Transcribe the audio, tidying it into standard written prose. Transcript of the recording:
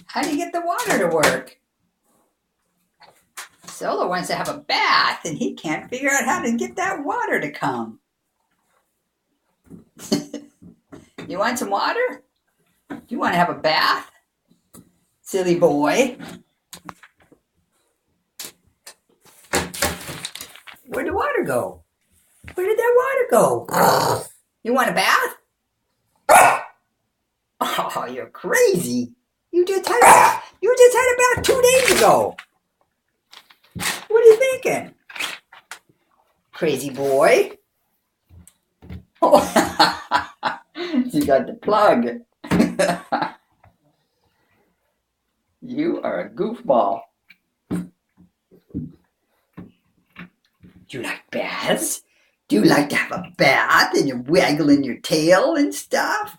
How do you get the water to work? Solo wants to have a bath, and he can't figure out how to get that water to come. You want some water? Do you want to have a bath? Silly boy. Where'd the water go? Where did that water go? You want a bath? Oh, you're crazy. You just had a bath 2 days ago. What are you thinking? Crazy boy. Oh, you got the plug. You are a goofball. Do you like baths? Do you like to have a bath and you're waggling your tail and stuff?